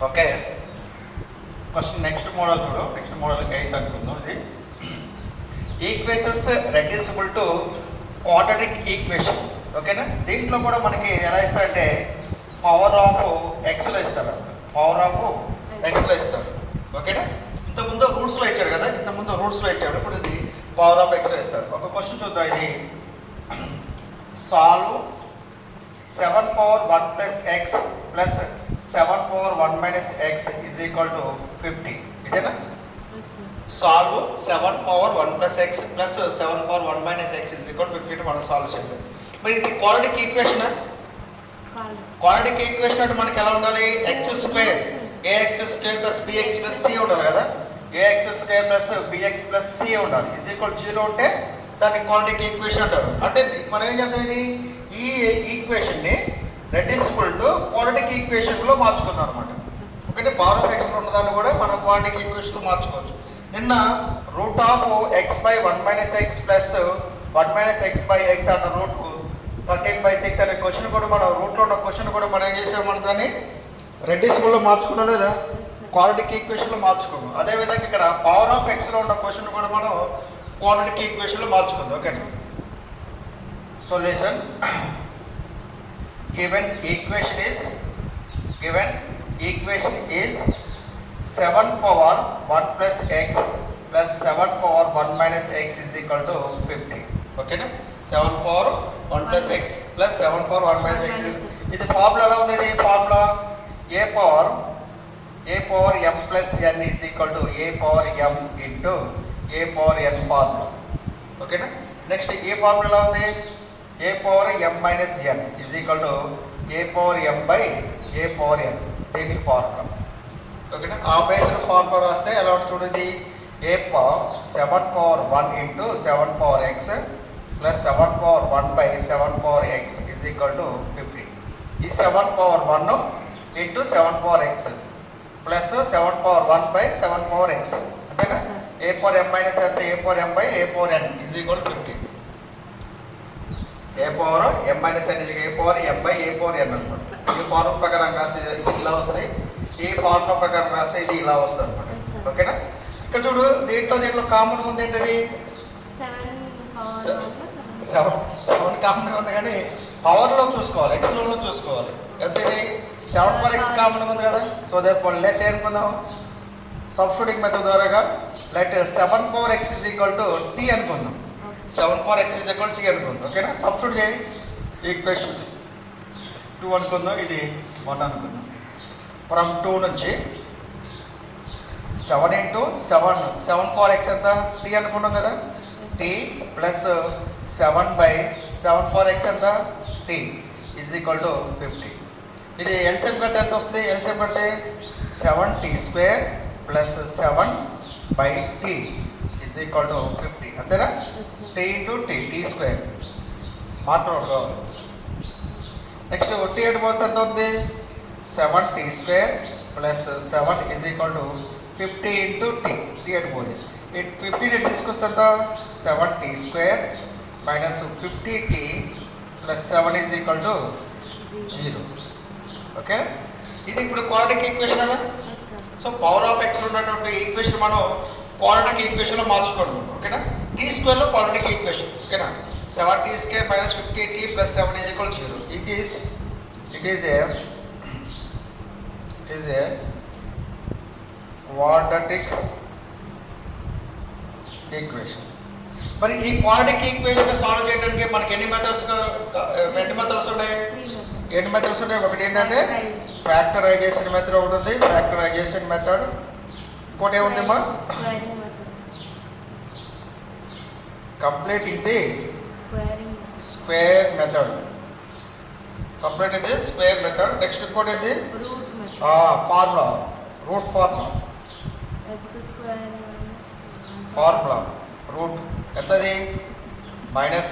Okay, question next model చూడు. Next model 8 అనుకుందాం. ఇది equations reducible to quadratic equation. ఓకేనా, దీంట్లో కూడా మనకి ఎలా ఇస్తారంటే పవర్ ఆఫ్ ఎక్స్లో ఇస్తారు, పవర్ ఆఫ్ ఎక్స్లో ఇస్తారు. ఓకేనా, ఇంతకుముందు రూట్స్లో ఇచ్చాడు కదా, ఇంతకుముందు రూట్స్లో ఇచ్చాడు, ఇప్పుడు ఇది పవర్ ఆఫ్ ఎక్స్లో ఇస్తారు. ఒక క్వశ్చన్ చూద్దాం. ఇది solve 7 power 1 plus x plus 7 power 1 minus x is equal to 50. ఇదేనా? Solve 7 power 1 plus x plus 7 power 1 minus x is equal to 50 మనం సాల్వ్ చేయాలి. మరి ఇది క్వాడ్రాటిక్ ఈక్వేషన్. క్వాడ్రాటిక్ ఈక్వేషన్ అంటే మనకి ఎలా ఉండాలి? x square ax square plus bx plus c ఉండాలి కదా. ax square plus bx plus c ఉండాలి. ఇజ్ ఈక్వల్ 0 ఉంటే దాన్ని క్వాడ్రాటిక్ ఈక్వేషన్ అంటారు. అంటే మనం ఏం చేద్దాం, ఇది ఈ ఈక్వేషన్ని రెడ్యూసిబుల్ టు క్వాడ్రాటిక్ ఈక్వేషన్లో మార్చుకున్నాం అనమాట. ఒకటి పవర్ ఆఫ్ ఎక్స్లో ఉన్నదాన్ని కూడా మనం క్వాడ్రాటిక్ ఈక్వేషన్లో మార్చుకోవచ్చు. నిన్న root of X by 1 minus X plus 1 minus X by X అన్న రూట్ 13/6 అనే క్వశ్చన్ కూడా మనం రూట్లో ఉన్న క్వశ్చన్ కూడా మనం ఏం చేసాం, మనం దాన్ని రెడ్యూసిబుల్లో మార్చుకున్నాం లేదా, క్వాడ్రాటిక్ ఈక్వేషన్లో మార్చుకున్నాం. అదేవిధంగా ఇక్కడ పవర్ ఆఫ్ ఎక్స్లో ఉన్న క్వశ్చన్ కూడా మనం క్వాడ్రాటిక్ ఈక్వేషన్లో మార్చుకుందాం. ఓకేనా, solution given equation is 7 power 1 plus x plus 7 power 1 minus x is equal to 50. Okay na, 7 power 1 plus x plus 7 power 1 minus x. ఇది ఫార్ములా ఎలా ఉంది? ఇది formula a power m plus n is equal to a power m into a power n formula. ఓకేనా, next ఏ formula ఎలా ఉంది? a power m minus n is equal to a power m by a power n. దీనికి formula. ఓకేనా, ఆ based formula రాస్తే ఎలా ఉంటుంది చూడండి. a power 7 power 1 into 7 power x plus 7 power 1 by 7 power x is equal to 50. ఈ 7 power 1 into 7 power x plus 7 power 1 by 7 power x. అంతేనా? a power m minus n అంటే a power m by a power n is equal to 50. a power m minus n is a power m by a power n అనమాట. ఈ formula ప్రకారం రాస్తే ఇలా వస్తుంది, ఈ formula ప్రకారం రాస్తే ఇది ఇలా వస్తుంది అనమాట. ఓకేనా, ఇక్కడ చూడు, దీంట్లో కామన్ ఉంది ఏంటది? 7 కామన్ ఉంది, కానీ పవర్లో చూసుకోవాలి, ఎక్స్లో చూసుకోవాలి. ఎంత ఇది? 7 power x కామన్ ఉంది కదా. సో దేర్ లెట్ ఏమనుకుందాం, సబ్స్టిట్యూటింగ్ మెథడ్ ద్వారాగా let 7 power x is equal to t అనుకుందాం. 7 power x is equal to t అనుకుందాం. ఓకేనా, సబ్స్టిట్యూట్ చేయి. ఈక్వేషన్ 2 అనుకుందాం, ఇది 1 అనుకుందాం. ఫ్రమ్ 2 నుంచి 7 into 7 power x ఎంత? t అనుకున్నాం కదా. t plus 7 by 7 power x ఎంత? t is equal to 50. ఇది ఎల్సిఎం కడితే ఎంత వస్తుంది? ఎల్సిఎం కడితే 7t square plus 7 by t is equal to 50. అంతేనా? t into t స్క్వేర్ మాట్లాడుకోవాలి. నెక్స్ట్ t ఎటు పోతే ఎంత అవుతుంది? 7t square plus 7 is equal to 50 into t. t ఎటు పోతుంది? 50 తీసుకొస్తే ఎంత? 7t square minus 50t plus 7 is equal to 0. Okay, ఇది ఇప్పుడు క్వాడ్రాటిక్ ఈక్వేషన్ అలా. సో పవర్ ఆఫ్ ఎక్స్లో ఉన్నటువంటి ఈక్వేషన్ మనం క్వాడ్రాటిక్ ఈక్వేషన్లో మార్చుకోండి. ఓకేనా, టీ స్క్వేర్లో క్వాడ్రాటిక్ ఈక్వేషన్. ఓకేనా, 7t square minus 50t plus 7 is equal to 0. It is a quadratic equation. మరి ఈ క్వాడ్రాటిక్ ఈక్వేషన్ సాల్వ్ చేయడానికి మనకి ఎన్ని మెథడ్స్ ఉన్నాయి? ఎన్ని మెథడ్స్ ఉన్నాయి? ఒకటి ఏంటంటే ఫ్యాక్టరైజేషన్ మెథడ్ ఒకటి ఉంది, ఫ్యాక్టరైజేషన్ మెథడ్. ఇంకోటి ఏముందమ్మా? Completing the square method. Completing the square method. Next ఇంకోటి ఏంటి? ఫార్ములా, రూట్ ఫార్ములా రూట్ ఎంతది? Minus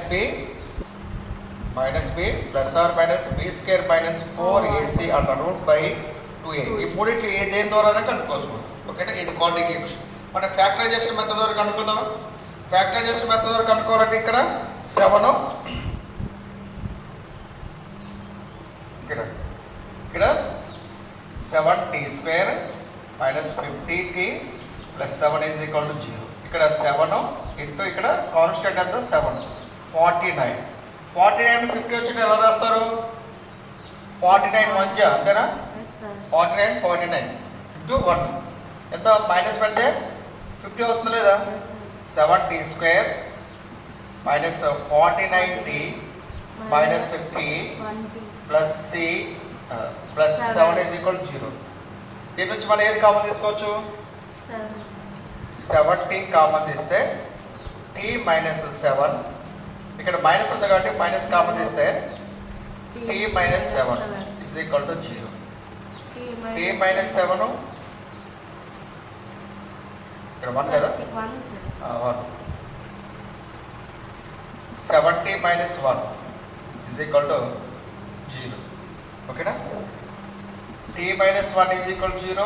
b plus or minus b square minus 4ac అంట రూట్ బై 2a. ఈ మూడింటి దేని ద్వారానే కనుక్కోవచ్చు. ఓకేనా, ఇది క్వాడ్రాటిక్ ఈక్వేషన్. మనం ఫ్యాక్టరైజేషన్ మెథడ్ ద్వారా కనుక్కుందాం. ఫ్యాక్టరైజేషన్ మెథడ్ ద్వారా కనుక్కోవాలంటే ఇక్కడ 7 ఇక్కడ 7t square minus 50t plus 7 is equal to 0. ఇక్కడ 7 ఇంటూ ఇక్కడ కాన్స్టెంట్ ఎంత 7 49. 49 50 వచ్చి ఎలా రాస్తారు? 49 1 అంతేనా? 49 ఇంటూ 1 ఎంత మైనస్ పెడితే 50 అవుతుంది లేదా? 7t square minus 49t minus 50 plus c plus 7 is equal 0. దీని నుంచి మనం ఏది కామన్ తీసుకోవచ్చు? 7t కామన్ తీస్తే t మైనస్ 7, ఇక్కడ మైనస్ ఉంది కాబట్టి మైనస్ కామన్ తీస్తే t minus 7 is equal to 0. t minus 7 ఇక్కడ 1 కదా, 1. 7t minus 1 is equal to 0. ఓకేనా? t minus 1 is equal to 0,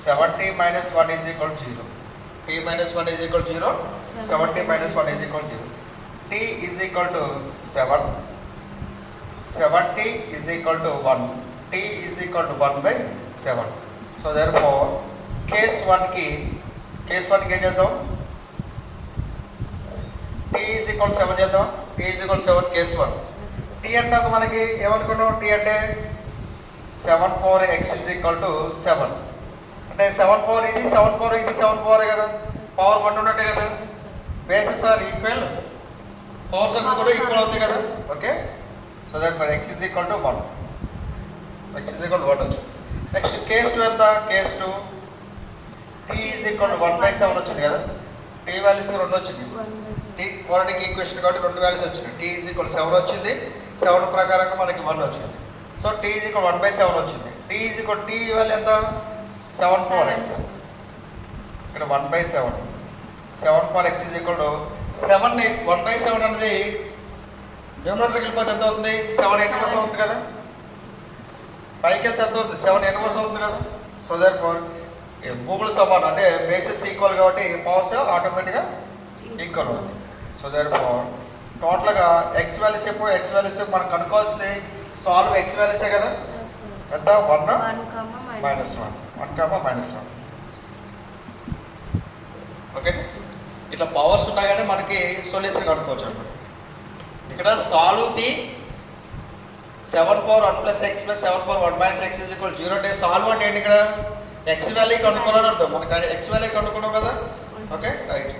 7t minus 1 is equal to 0. t minus 1 is equal to 0, 7t minus 1 is equal to 0. t is equal to 7, 7t is equal to 1, t is equal to 1/7. So therefore case 1కి ఏం చేద్దాం? t is equal 7 చేద్దాం. t is equal 7 case 1. t అంటే మనకి ఏమనుకున్నాం? t అంటే 7 power x is equal to 7. అంటే 7 power ఇది 7 power ఇది 7 power కదా, పవర్ 1 ఉన్నట్టే కదా. బేసెస్ ఆర్ ఈక్వల్, పవర్స్ అన్నీ కూడా ఈక్వల్ అవుతాయి కదా. Okay, so that x is equal to 1, x is equal to 1 వచ్చింది. నెక్స్ట్ కేస్ 2 ఎంత? Case 2 t is equal to 1/7 వచ్చింది కదా. t వాల్యూస్ 2 వచ్చింది. t క్వాడ్రాటిక్ ఈక్వేషన్ కాబట్టి 2 వాల్యూస్ వచ్చింది. t ఈజ్ ఈక్వల్ 7 వచ్చింది, 7 ప్రకారంగా మనకి 1 వచ్చింది. సో t ఈజ్ ఈక్వల్ 1/7 వచ్చింది. t is equal t value ఎంత? 7 power x. ఇక్కడ 1/7, 7 power x is equal to 7. 1/7 అనేది న్యూమరేటర్కి వెళ్ళిపోతే ఎంత అవుతుంది? 7 ఎన్వర్స్ అవుతుంది కదా. పైకి వెళ్తే ఎంత అవుతుంది? 7 ఎన్వర్స్ అవుతుంది కదా. సో దేర్ఫోర్ భూములు సమానం అంటే బేసిస్ ఈక్వల్ కాబట్టి పవర్స్ ఆటోమేటిక్గా ఈక్వల్ అవుతుంది. సో దేర్ఫోర్ టోటల్గా ఎక్స్ వాల్యూస్ చెప్పు, ఎక్స్ వాల్యూస్ మనం కనుక్కోవాల్సింది సాల్వ్ ఎక్స్ వాల్యూసే కదా. ఎంత? 1 మైనస్ 1, 1 మైనస్ 1. ఓకే, ఇట్లా పవర్స్ ఉన్నా కానీ మనకి సొల్యూషన్ కనుక్కోవచ్చు అనమాట. ఇక్కడ solve the 7 power 1 plus x plus 7 power 1 minus x is equal to 0 అంటే సాల్వ్ అంటే ఏంటి? ఇక్కడ ఎక్స్ వాల్యూ కనుక్కోవాలని అర్థం. మనకి ఎక్స్ వాల్యూ కనుక్కున్నాం కదా. Okay, right.